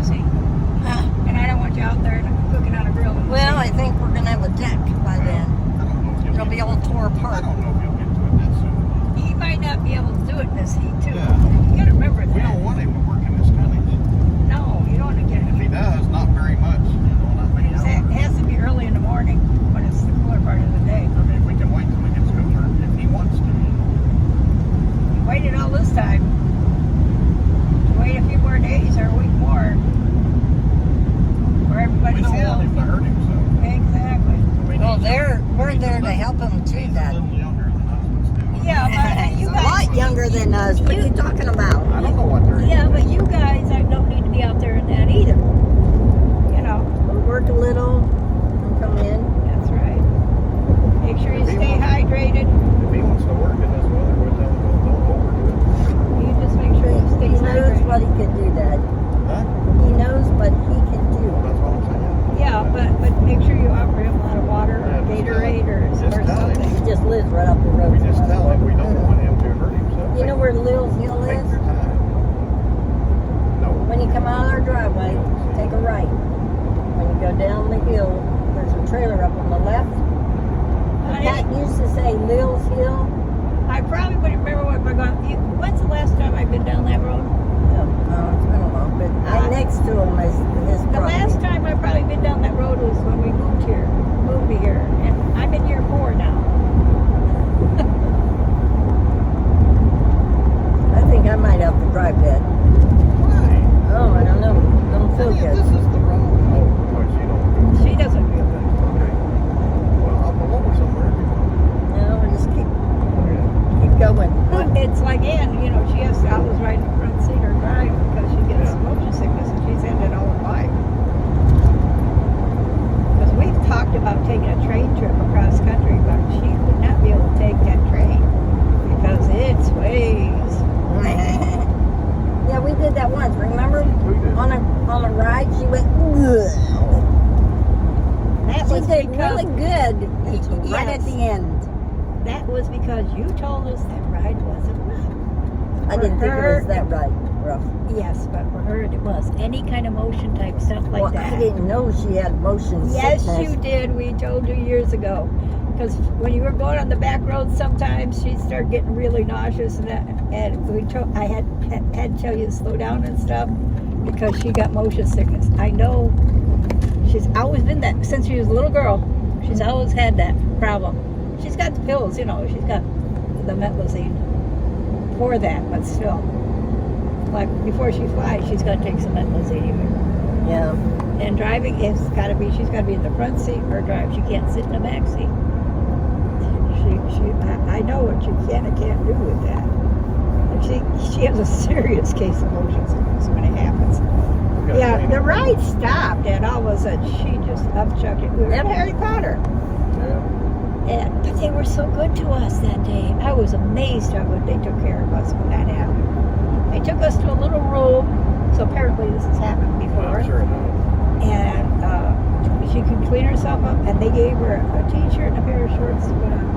see? And I don't want you out there cooking on a grill. Well, I think we're going to have a deck by then. I don't know if you'll It'll get be to all it. tore I apart. don't know if you'll get to it that soon. He might not be able to do it in this heat, too. Yeah. You gotta remember that. We don't want him to work in this tonnage. No, you don't want to get If he it. does, not very much. You know, not many It hours. has to be early in the morning when it's the cooler part of the day. I mean, we can wait till he gets cooler if he wants to. You waited all this time. Wait a few more days or a week more. Where We everybody's don't want him to hurt himself. Exactly. Well, we're there to help him too, He's a Dad. little younger than us, but still. Yeah, but He's you a guys. lot younger than us. What are you talking about? I don't know what they're Yeah, but you guys don't need to be out there in that either. You know, We'll work a little and come in. that's right. Make sure you If he stay wants- hydrated. If he wants to work in this weather, we'll tell him don't overdo it. You just make sure you stay He knows hydrated. what he can do, Dad. Huh? He knows what he can do. That's what I'm saying. Yeah, but make sure you offer him a lot of water or Yeah, just Gatorade just or tell him. something. He just lives right up the road. We from just us. tell him we don't want him to hurt himself. You know where Lil's Hill Take is? your time. No. When you come out of our driveway, take a right. When you go down the hill, there's a trailer up on the left. Pat used to say Lil's Hill. I probably wouldn't remember what we're going. When's the last time I've been down that road? Oh, no, it's been a while, but right next to him is his The property. last time I've probably been down that road was when we moved here, and I'm in year 4 now. I think I might have to drive that. Why? Oh, I don't know. Don't feel This good. is the wrong. Oh, boy, she don't. She doesn't feel good. Okay. Well, I'll pull over somewhere if you want. No, we just keep Okay. going. But it's like Ann, you know, she has to always ride in the front seat or drive because she gets Yeah. motion sickness, and she's ended all her life. Because we've talked about taking a train trip across country, but she would not be able to take that train because it's ways. Yeah, we did that once. Remember? Who did? On a ride, she went. Ugh. That She was did because really good right at Yes. the end. that was because you told us that ride wasn't rough. I didn't think it was that right rough. Yes, but for her it was any kind of motion type stuff like Well, that. I didn't know she had motion Yes, sickness. you did. We told you years ago. Because when you were going on the back roads, sometimes she'd start getting really nauseous, and I had to tell you to slow down and stuff because she got motion sickness. I know she's always been that since she was a little girl. She's always had that problem. She's got the pills, you know. She's got the Metlazine for that, but still, like before she flies, she's got to take some Metlazine. Yeah. And driving, she's got to be in the front seat or drive. She can't sit in the back seat. I know what she can and can't do with that. And she has a serious case of motion sickness when it happens. Yeah, the ride stopped, and all of a sudden she just upchucked it. We were at Harry Potter, Yeah. but they were so good to us that day. I was amazed how good they took care of us when that happened. They took us to a little room, so apparently this has happened before. I'm sure it has. And she could clean herself up, and they gave her a t-shirt and a pair of shorts to put on.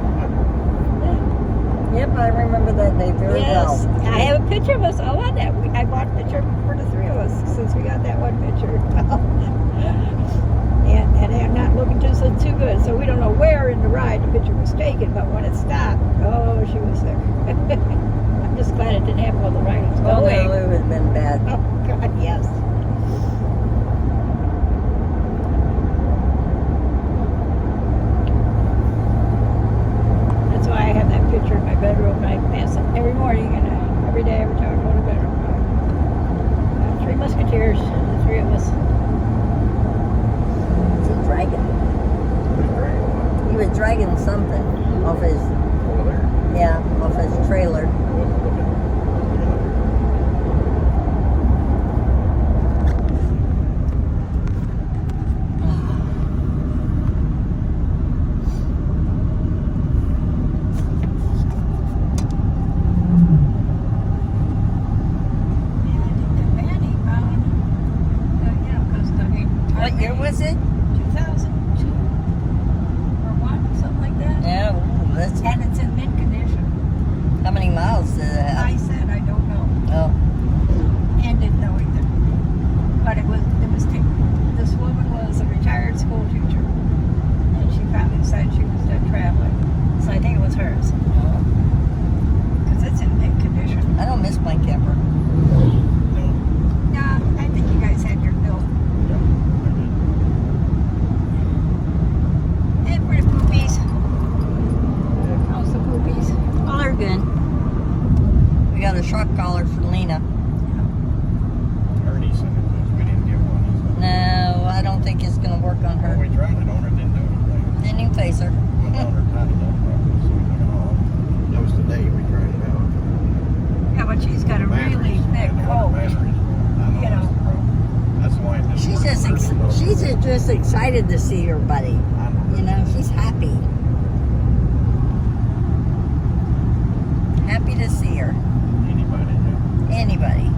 Yep, I remember that day very Yes, well. I have a picture of us all on that. I bought a picture for the 3 of us since we got that one picture. and I'm not looking too good, so we don't know where in the ride the picture was taken, but when it stopped, oh, she was there. I'm just glad it didn't happen while the ride was Oh, going. no, it would have been bad. Oh, God, yes. That's why I have that picture in my bedroom, and I pass it every morning and every day, every time I go to bed. 3 Musketeers, the 3 of us. It's a dragon. He was dragging something off his, Over there. yeah, off his trailer. I wasn't looking. What year was it? 2002 or 1, something like that. Yeah, ooh, that's, And it's in mint condition. how many miles did it I have? said I don't know, Oh, and didn't know either. But it was Lena. Ernie said it, we didn't get one. No, I don't think it's gonna work on When her. we tried it on her, it didn't do anything. Didn't even face her. Went on her title on properly, so we took it off. That was the day we tried it out. Yeah, but she's got a really thick coat. You know. That's why it didn't She's work just for her, though. she's just excited to see her buddy. I know. You know, she's happy. Happy to see her. Anybody, yeah. Anybody.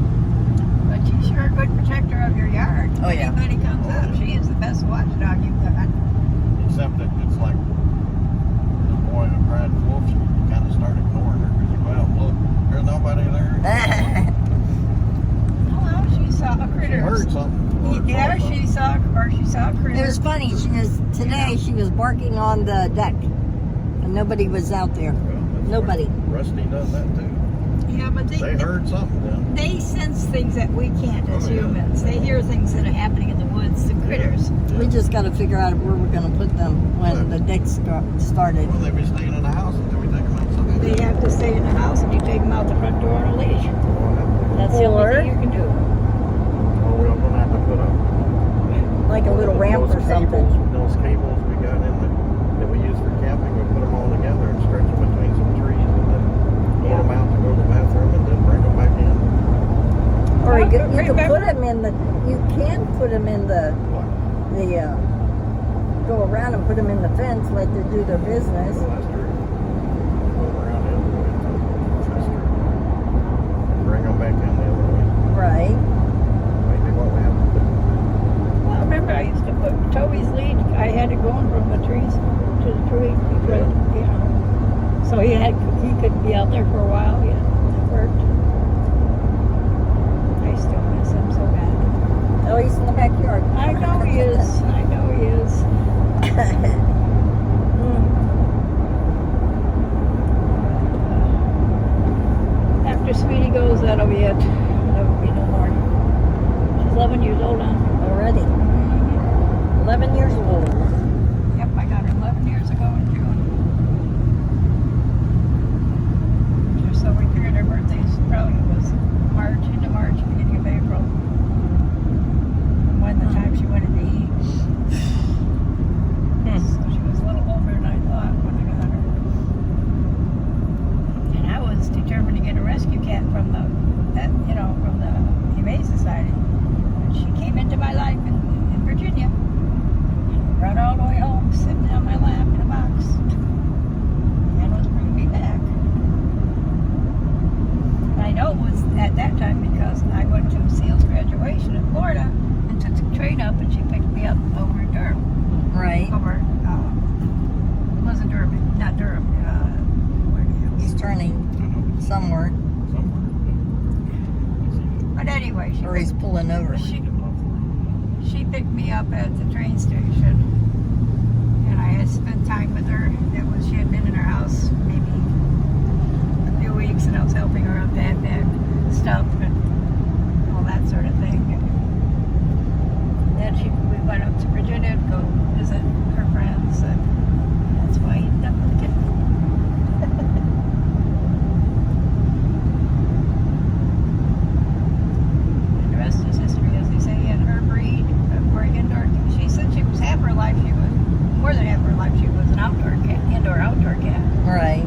But she's sure a good protector of your yard. Oh, yeah. Anybody comes out, she is the best watchdog you've got. Except that it's like the boy who cried wolf, you kind of start ignoring her because you go out and look. There's nobody there. Oh, well, she saw a She critter. heard something. Yeah, she saw a critter. It was funny. She was barking on the deck, and nobody was out there. Nobody. Rusty does that too. Yeah, but They heard something then. they sense things that we can't as Oh, yeah. humans. They hear things that are happening in the woods, the critters. We just got to figure out where we're going to put them when the deck started. Well, they be staying in the house until we take them outside. They have to stay in the house and you take them out the front door on a leash. That's the Or- only thing you can do. Oh, we're gonna have to put up Like a little ramp or those something. Those cables we got in that we use for camping, we put them all together and stretch them between some trees and then pull them out to go to the bathroom and then bring them back in. Or you can Remember- put them in the. You can put them in the go around and put them in the fence, let them do their business. Well, that's true. Go around the other way. That's true. Bring them back in the other way. Right. Maybe what we have to do. Well, remember I used to put Toby's lead. I had it going from the trees to the tree, because, you know. So he could be out there for a while. Yeah, it worked. I still miss him so bad. Oh, he's in the backyard. I know he is. I know he is. After Sweetie goes, that'll be it. There'll be no more. She's 11 years old now. Already. 11 years old. Yep, I got her 11 years ago in June. So we figured her birthday probably was into March, beginning of April. And when the time she wanted to eat. So she was a little older than I thought when I got her. And I was determined to get a rescue cat from the Humane Society. And she came into my life in Virginia. Brought her all the way home, sitting on my lap in a box. And was bringing me back. I know it was at that time because I went to SEAL's graduation in Florida and took the train up and she picked me up over in Durham. Right. Over, it wasn't Durham, not Durham, where do you? He's turning somewhere, But anyway, or he's pulling over. she picked me up at the train station and I had spent time with her. She had been in her house maybe a few weeks and I was helping her unpack that stuff and all that sort of thing. Then we went up to Virginia to go visit her friends and that's why he ended up with the kitten. And the rest is history, as they say, and her breed for indoor. She said she was half her life, she was more than half her life, she was an outdoor cat, indoor-outdoor cat. Right.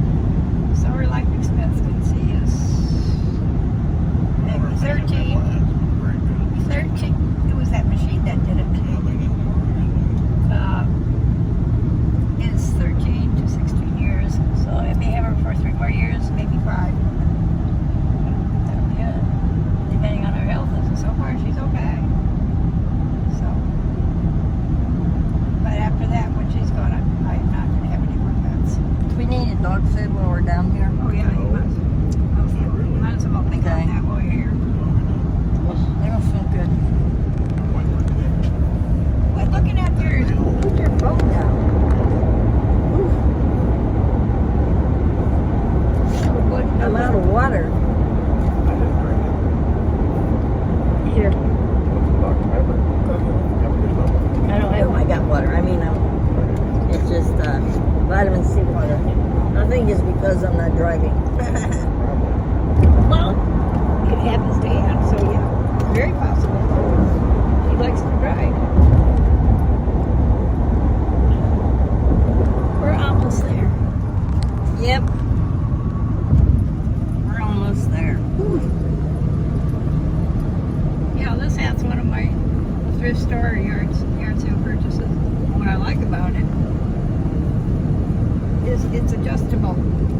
So her life expectancy is maybe 13. It was that machine that did it. Is 13 to 16 years. So I may have her for 3 more years, maybe 5. That'll be it. Depending on her health, and so far she's okay. So, but after that, when she's gone, I'm not going to have any more pets. Do we need a dog food while we're down here? Oh yeah, you must. Okay. Might as well think Okay. on that while you're here. They don't feel good. Quit looking at yours. Put your phone down. I'm out of water. Here. I don't have. I got water. I mean, it's just vitamin C water. I think it's because I'm not driving. Well, you thrift store or yard sale purchases. What I like about it is it's adjustable.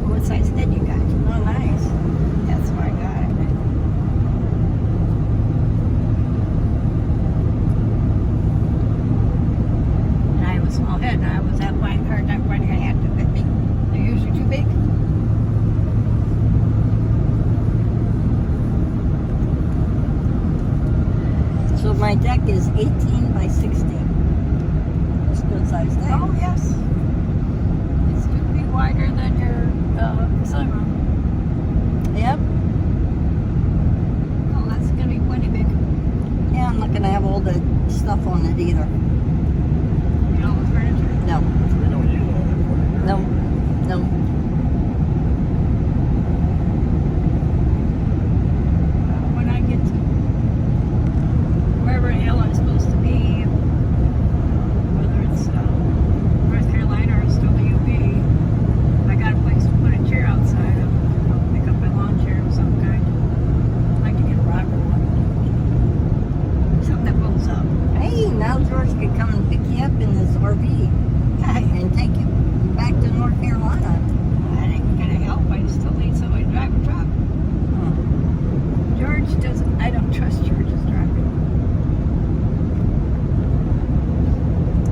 What size head you got? Oh, nice. That's why I got it. And I have a small head, and I was at my hard time finding a hat to fit me. They're usually too big. So my deck is 18 by 16. It's a good size deck. Oh yes, it's 2 feet wider than your sunroom. Yep. Oh, that's gonna be plenty big. Yeah, I'm not gonna have all the stuff on it either. You know, the furniture. No, We don't use all that furniture. no, no. When I get to wherever the hell I'm supposed to be, whether it's North Carolina or still the UP, I got a place to put a chair outside. I'll pick up my lawn chair of some kind. I'd like to get a rocker one. Something that pulls up. Hey, now George could come and pick you up in his RV and take you back to North Carolina. That ain't gonna help. I still need somebody to drive a truck. George doesn't. I don't trust George's driving.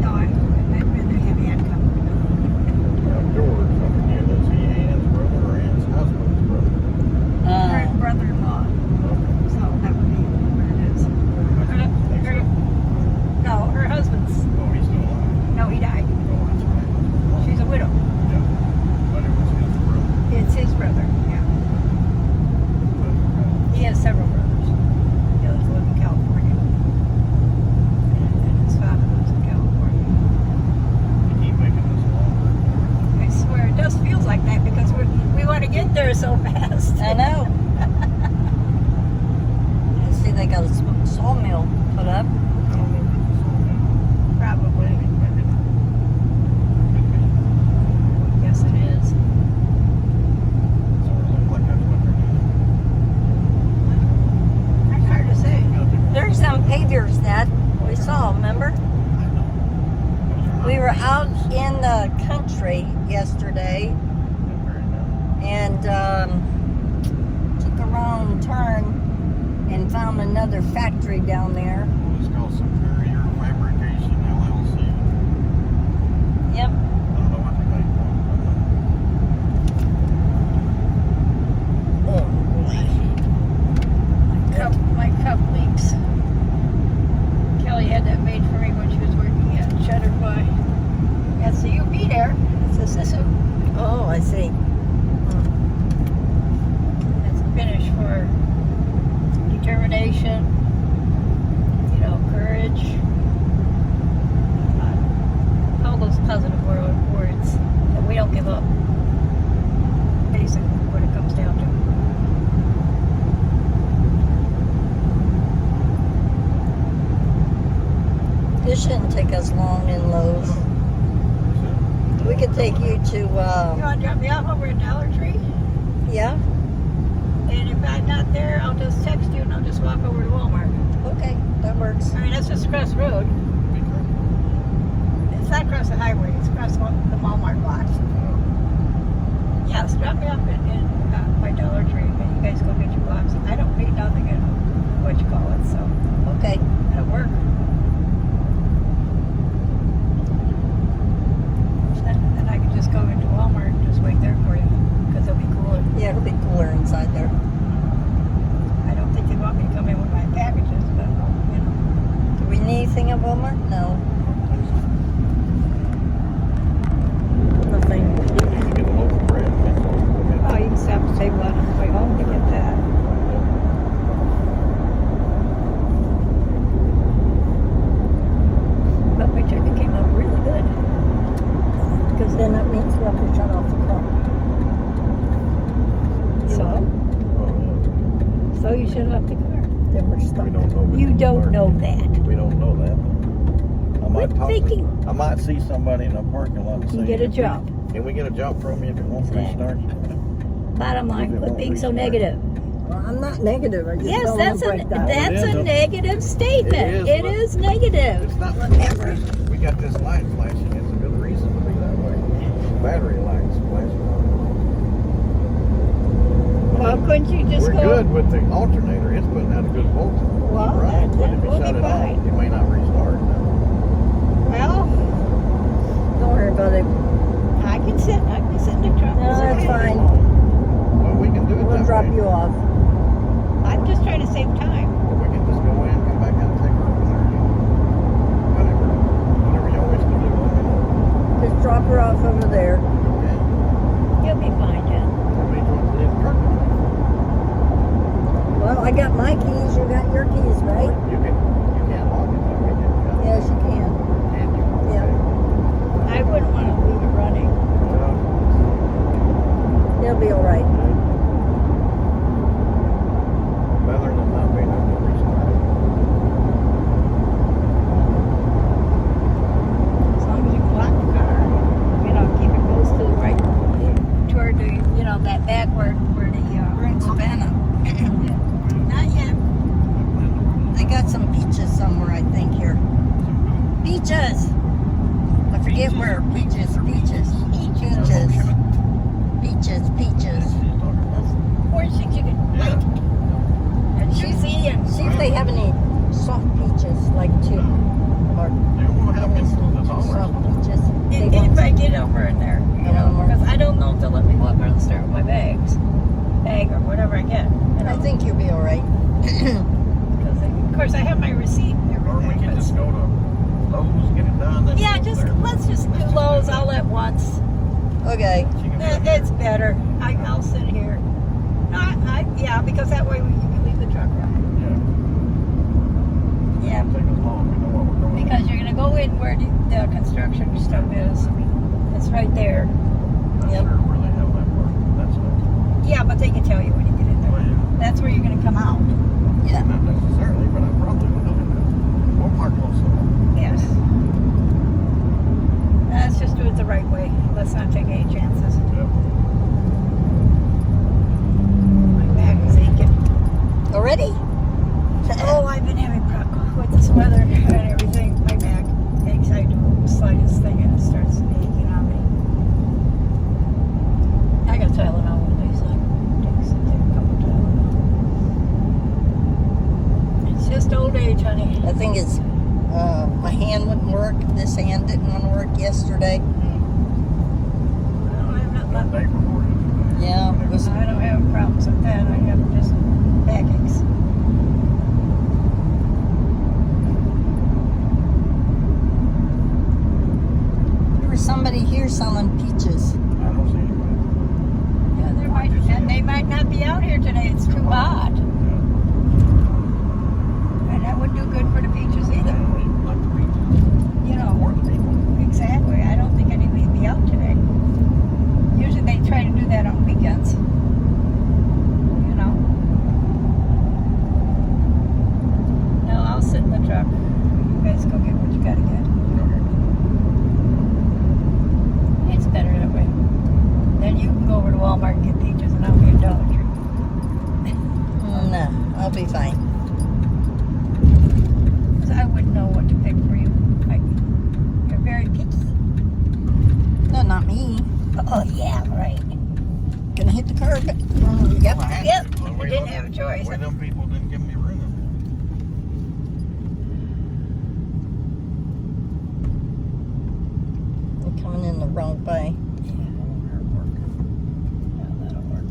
No, I'd rather have Ann come. Now, George, I forget, is he Ann's brother or Ann's husband's brother? Her brother-in-law. So that would be what it is. No, her husband's. Oh, he's still alive. No, he died. Oh, that's right. She's a widow. Yeah. But it was his brother. It's his brother. Yeah. But, He has several brothers. The others live in California. And his father lives in California. we keep making this longer. I swear, it just feels like that because we want to get there so fast. I know. I see they got a sawmill put up. I don't know if it's the same. Probably. Maybe not. Could be. Yes, it is. So it looks like that's what they're doing. It's hard to say. There's some pavers that we saw, remember? I know. Those are not We were big. out in the country yesterday They're very nice. and took a wrong turn and found another factory down there. It's called Superior Fabrication LLC. Yep. I don't know what they make My cup leaks. Kelly had that made for me when she was working at Shutterfly. That's the UP there. It's a Sisu. Oh, I see. It's a finish for determination, you know, courage, all those positive words that we don't give up. Basically, what it comes down to. This shouldn't take us long in Lowe's. We could take you to, You want to drop me off over at Dollar Tree? yeah? And if I'm not there, I'll just text you and I'll just walk over to Walmart. Okay, that works. I mean, that's just across the road. It's not across the highway. It's across the Walmart block. Yes, drop me off in by Dollar Tree and you guys go get your box. I don't need nothing in what you call it, so Okay. it'll work. Then I can just go into Walmart and just wait there for you because it'll be cooler. Yeah, it'll be cooler inside there. I don't think they want me to come in with my packages, but you know. Do we need anything at Walmart? No. Nothing. You can get a loaf of bread. Oh, you can stop at the table on the way home to get that. But my chicken came out really good. Because then that means we have to shut off the car. So you shut off the car. Then we're We stuck. don't know. You don't know that. We don't know that. I might Quit talk thinking. to, I might see somebody in a parking lot and say, You get a "If we- jump. Can we get a jump from you if it won't Exactly. restart?" Bottom line, quit being so negative. Well, I'm not negative. I just Yes, don't that's want to break that. that's It is a a- negative statement. It is, It but is negative. It's not for that reason. We got this light flashing. It's a good reason to be that way. Battery lights flashing on. Well, couldn't you just We're go? good with the alternator. It's putting out a good voltage. Well, right. that But if you will shut be it fine. off, you may not restart. Well, Don't worry about it. I can sit in the truck. No, It's that's okay. fine. Well, we can do it We'll that drop way. you off. I'm just trying to save time. We can just go in, come back out, and take her over there. Whatever. Whatever you always can do. Let me know. Just drop her off over there. Okay. You'll be fine, Jen. That means you want to leave the truck on. Well, I got my keys. You got your keys, right? You can't lock it though, can you? Yes, you can. Can you? Yeah. I wouldn't want to leave it running. Well, It'll be all right. better than not being able to restart it. As long as you can lock the car, keep it close to the right, toward the, that back where the We're in Savannah. Not yet. They got some peaches somewhere, I think, here. Peaches! I forget where. Peaches. Where's the chicken? Yeah. And she's eating. See if they have any soft peaches, like two. Or You won't have any people that's always. soft peaches. They If want I get over in there, because I don't know if they'll let me go up there and start with my bag or whatever I get. I think you'll be all right. Because of course I have my receipt and Or we everything. can but- just go to Lowe's, get it done. Then Yeah, go just there. let's just do Lowe's all at once. Okay. She can do it. It's better. I'll sit here. No, yeah, because that way you can leave the truck running. Yeah. Yeah, Take us long. We know what we're doing. because you're gonna go in where the construction stuff is. It's right there. Not Yep. sure really how that works. That's not. Yeah, but they can tell you when you get in Well, there. yeah. That's where you're gonna come out. Yeah. Not necessarily, but I probably would do that. We'll park close to it. Yes. Let's just do it the right way. Let's not take any chances. Yep. My back is aching. Already? Oh, I've been having problems with this weather and everything. My back aches. I do the slightest thing and it starts aching on me. I got Tylenol with me, so take a couple Tylenol. It's just old age, honey. I think it's my hand wouldn't work. This hand didn't want to work yesterday. Well, I'm not One day before yesterday. Yeah, it was. I don't have problems with that. I have just backaches. There was somebody here selling peaches. I don't see anybody. Yeah, they might not be out here today. It's too hot. Yeah. And that wouldn't do good for the peaches either. Like the people. You know, Or the people. exactly. I don't think anybody would be out today. Usually they try to do that on weekends. You know. No, I'll sit in the truck. You guys go get what you gotta get. It's better that way. Then you can go over to Walmart and get peaches and I'll get Dollar Tree. No, I'll be fine. 'Cause I wouldn't know what to pick for you. You're very picky. No, not me. Oh, yeah, right. Gonna hit the curb. Yep. Well, I had Yep. to. The You way didn't them- have a choice. the way them people didn't give me room. I'm coming in the wrong way. Yeah, that'll work.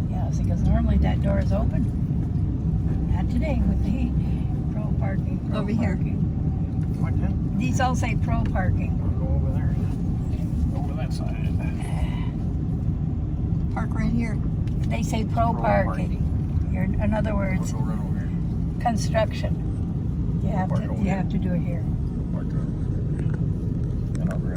Yeah, see, because normally that door is open. Not today with the heat. Pro parking. Pro Over here. parking. What then? These all say pro parking. We'll go over there. Over that side. Park right here. They say pro parking. You're, in other We'll words, go right over here. construction. You have Park to. over You here. have to do it here. Park over here. And over here.